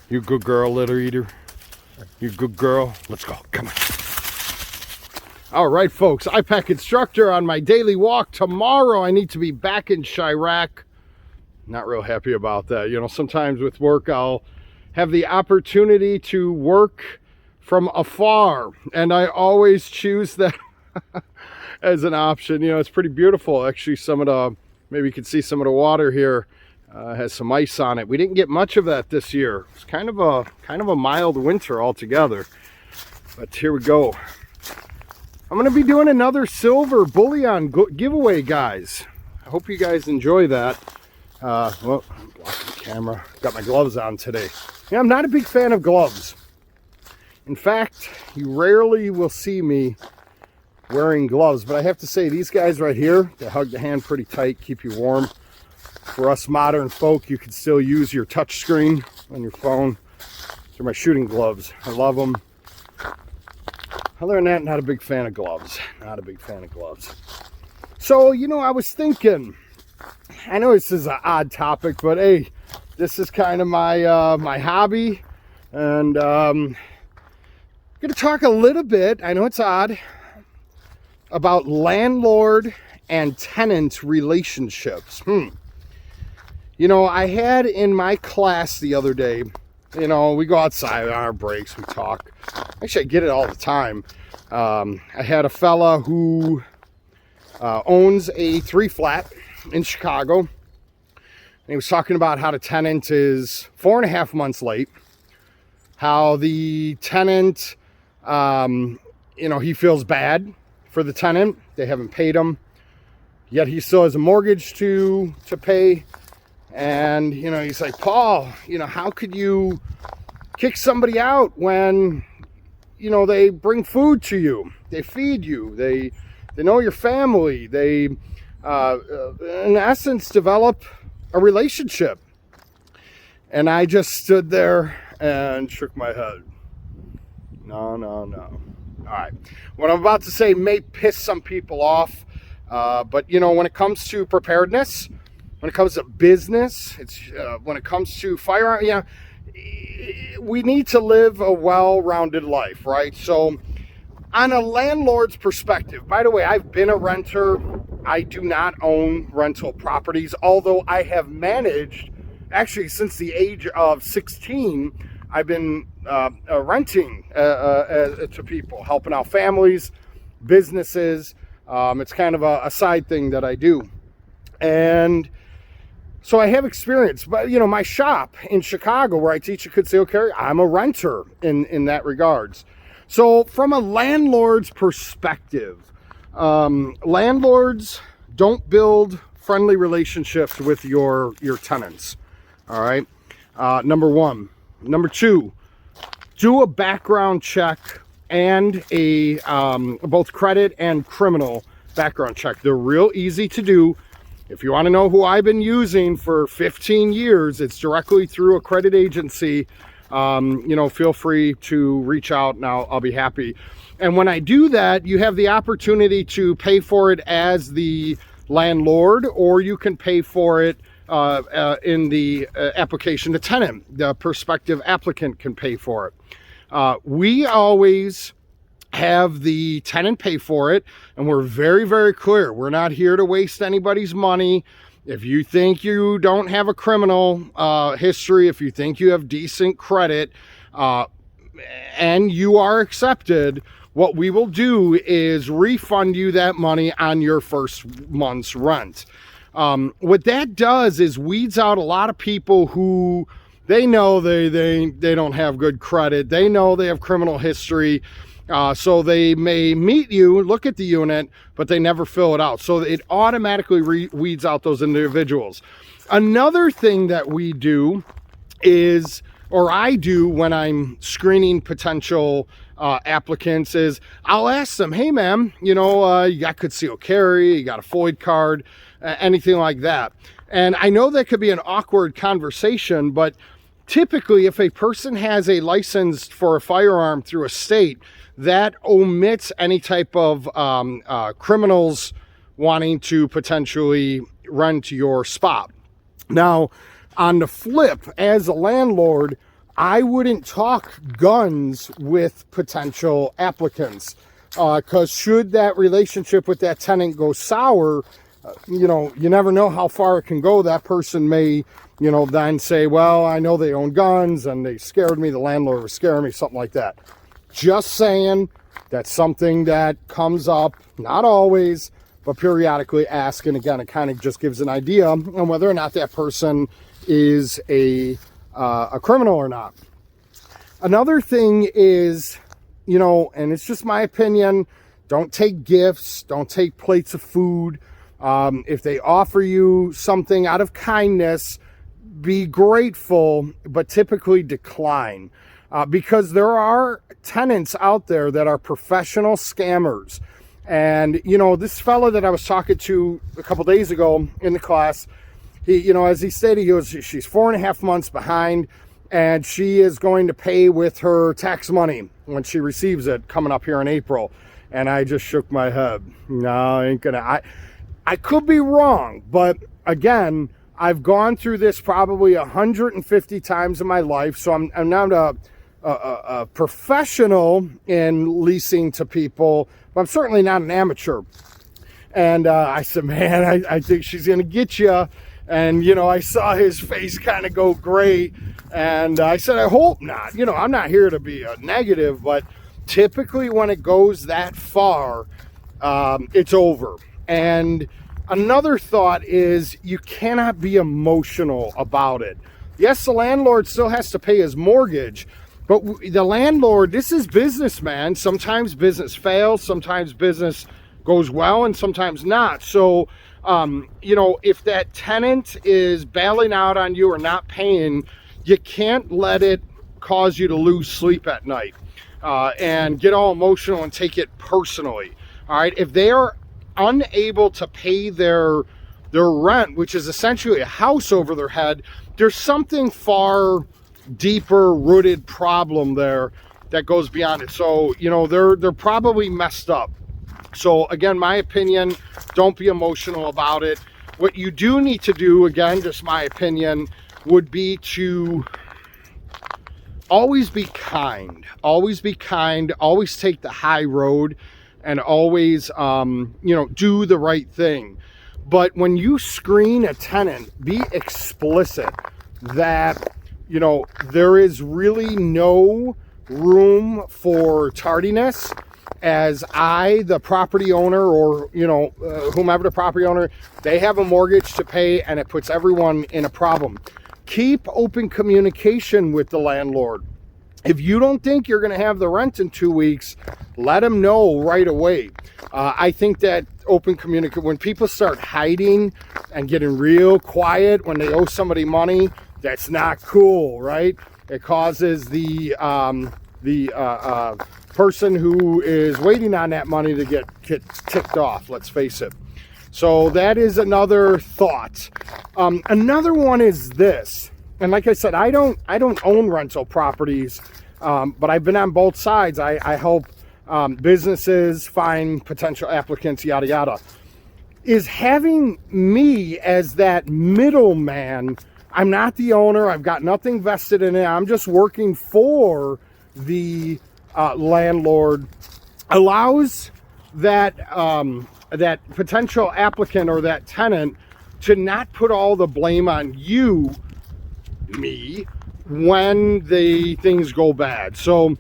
You good girl, litter eater. You good girl. Let's go. Come on. All right, folks. IPAC instructor on my daily walk. Tomorrow, I need to be back in Chirac. Not real happy about that. You know, sometimes with work, I'll have the opportunity to work from afar, and I always choose that as an option. You know, it's pretty beautiful. Actually, some of the, maybe you can see some of the water here has some ice on it. We didn't get much of that this year. It's kind of a mild winter altogether. But here we go. I'm going to be doing another silver bullion giveaway, guys. I hope you guys enjoy that. Well, I'm blocking the camera. Got my gloves on today. Yeah, I'm not a big fan of gloves. In fact, you rarely will see me wearing gloves, but I have to say, these guys right here, they hug the hand pretty tight, keep you warm. For us modern folk, you can still use your touch screen on your phone. These are my shooting gloves. I love them. Other than that, not a big fan of gloves. Not a big fan of gloves. So, you know, I was thinking, I know this is an odd topic, but hey, this is kind of my my hobby, and I'm going to talk a little bit, I know it's odd, about landlord and tenant relationships. You know, I had in my class the other day, you know, we go outside on our breaks, we talk. Actually, I get it all the time. I had a fella who owns a 3-flat in Chicago. And he was talking about how the tenant is 4.5 months late. How the tenant, you know, he feels bad for the tenant. They haven't paid him. Yet he still has a mortgage to pay. And, you know, he's like, Paul, you know, how could you kick somebody out when, you know, they bring food to you, they feed you, they know your family, they, in essence, develop a relationship. And I just stood there and shook my head. No. All right. What I'm about to say may piss some people off, but, you know, when it comes to preparedness, when it comes to business, it's when it comes to firearm, you know, we need to live a well-rounded life, right? So on a landlord's perspective, by the way, I've been a renter. I do not own rental properties, although I have managed, actually since the age of 16, I've been renting to people, helping out families, businesses. It's kind of a side thing that I do. And so I have experience, but, you know, my shop in Chicago where I teach at concealed carry, I'm a renter in that regards. So from a landlord's perspective, landlords don't build friendly relationships with your tenants. All right. Number one. Number two, do a background check and a both credit and criminal background check. They're real easy to do. If you want to know who I've been using for 15 years, it's directly through a credit agency. You know, feel free to reach out and I'll be happy. And when I do that, you have the opportunity to pay for it as the landlord, or you can pay for it in the application. The tenant, the prospective applicant, can pay for it. We always have the tenant pay for it, and we're very, very clear. We're not here to waste anybody's money. If you think you don't have a criminal history, if you think you have decent credit, and you are accepted, what we will do is refund you that money on your first month's rent. What that does is weeds out a lot of people who they know they don't have good credit. They know they have criminal history. So they may meet you, look at the unit, but they never fill it out. So it automatically weeds out those individuals. Another thing that we do is, or I do when I'm screening potential applicants, is I'll ask them, hey, ma'am, you know, you got concealed carry, you got a FOID card, anything like that. And I know that could be an awkward conversation, but typically if a person has a license for a firearm through a state, that omits any type of criminals wanting to potentially rent your spot. Now, on the flip, as a landlord, I wouldn't talk guns with potential applicants, because should that relationship with that tenant go sour, you never know how far it can go. That person may, then say, well, I know they own guns and they scared me. The landlord was scaring me, something like that. Just saying, that's something that comes up, not always, but periodically. Ask. And again, it kind of just gives an idea on whether or not that person is a criminal or not. Another thing is, and it's just my opinion, don't take gifts, don't take plates of food. If they offer you something out of kindness, be grateful, but typically decline. Because there are tenants out there that are professional scammers. And, this fellow that I was talking to a couple days ago in the class, he, as he stated, he goes, she's 4.5 months behind, and she is going to pay with her tax money when she receives it coming up here in April. And I just shook my head. No, I ain't gonna. I could be wrong, but again, I've gone through this probably 150 times in my life, so I'm not a professional in leasing to people, but I'm certainly not an amateur. And I said, man, I think she's gonna get you. And, I saw his face kind of go gray. And I said, I hope not. I'm not here to be a negative, but typically when it goes that far, it's over. And another thought is you cannot be emotional about it. Yes, the landlord still has to pay his mortgage, but the landlord, this is business, man. Sometimes business fails, sometimes business goes well, and sometimes not. So, if that tenant is bailing out on you or not paying, you can't let it cause you to lose sleep at night and get all emotional and take it personally. All right. If they are unable to pay their rent, which is essentially a house over their head, there's something far deeper rooted problem there that goes beyond it. So, they're probably messed up. So again, my opinion, don't be emotional about it. What you do need to do, again, just my opinion, would be to always be kind. Always be kind. Always take the high road, and always, do the right thing. But when you screen a tenant, be explicit that, there is really no room for tardiness. As the property owner, or, whomever the property owner, they have a mortgage to pay, and it puts everyone in a problem. Keep open communication with the landlord. If you don't think you're going to have the rent in 2 weeks, let them know right away. I think that open communication, when people start hiding and getting real quiet when they owe somebody money, that's not cool, right? It causes the person who is waiting on that money to get ticked off, let's face it. So that is another thought. Another one is this, and like I said, I don't own rental properties, but I've been on both sides. I help businesses find potential applicants, yada yada. Is having me as that middleman. I'm not the owner. I've got nothing vested in it. I'm just working for the landlord. Allows that that potential applicant or that tenant to not put all the blame on me, when the things go bad. So,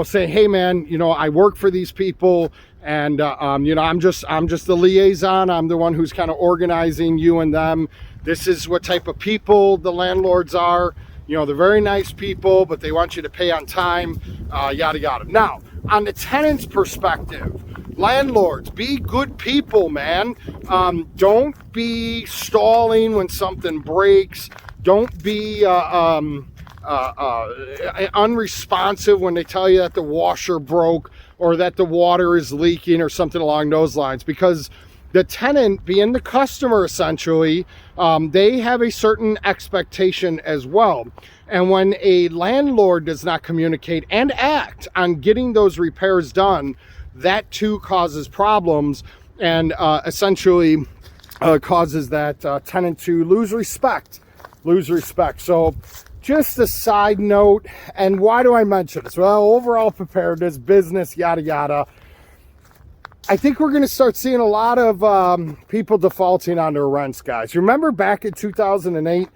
say, hey man, I work for these people, and I'm just the liaison. I'm the one who's kind of organizing you and them. This is what type of people the landlords are. They're very nice people, but they want you to pay on time, yada, yada. Now, on the tenant's perspective, landlords, be good people, man. Don't be stalling when something breaks. Don't be unresponsive when they tell you that the washer broke or that the water is leaking or something along those lines, because the tenant, being the customer essentially, they have a certain expectation as well. And when a landlord does not communicate and act on getting those repairs done, that too causes problems, and essentially causes that tenant to lose respect. So just a side note, and why do I mention this? Well, overall preparedness, business, yada, yada. I think we're going to start seeing a lot of people defaulting on their rents, guys. Remember back in 2008,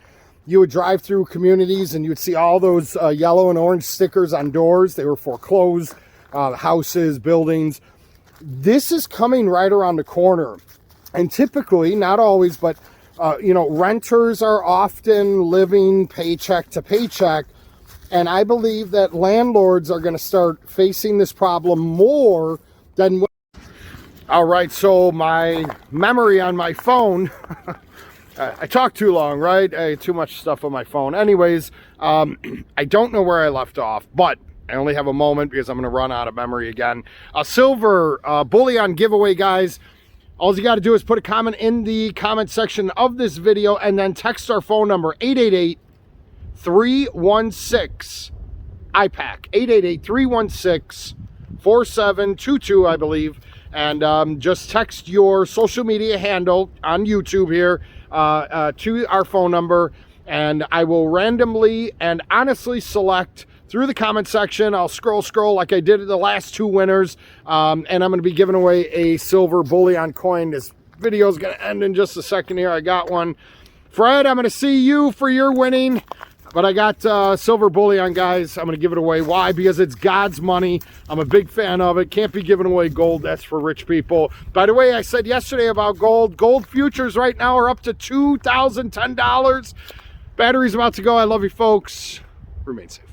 you would drive through communities and you would see all those yellow and orange stickers on doors. They were foreclosed, houses, buildings. This is coming right around the corner. And typically, not always, but you know, renters are often living paycheck to paycheck. And I believe that landlords are going to start facing this problem more than... All right, so my memory on my phone, I talk too long, right? I have too much stuff on my phone. Anyways, I don't know where I left off, but I only have a moment because I'm going to run out of memory again. A silver bullion giveaway, guys. All you got to do is put a comment in the comment section of this video and then text our phone number, 888-316-IPAC, 888-316-4722, I believe. And just text your social media handle on YouTube here to our phone number, and I will randomly and honestly select through the comment section. I'll scroll like I did at the last two winners, and I'm going to be giving away a silver bullion coin. This video is going to end in just a second here. I got one. Fred, I'm going to see you for your winning, but I got silver bullion, guys. I'm going to give it away. Why? Because it's God's money. I'm a big fan of it. Can't be giving away gold. That's for rich people. By the way, I said yesterday about gold. Gold futures right now are up to $2,010. Battery's about to go. I love you, folks. Remain safe.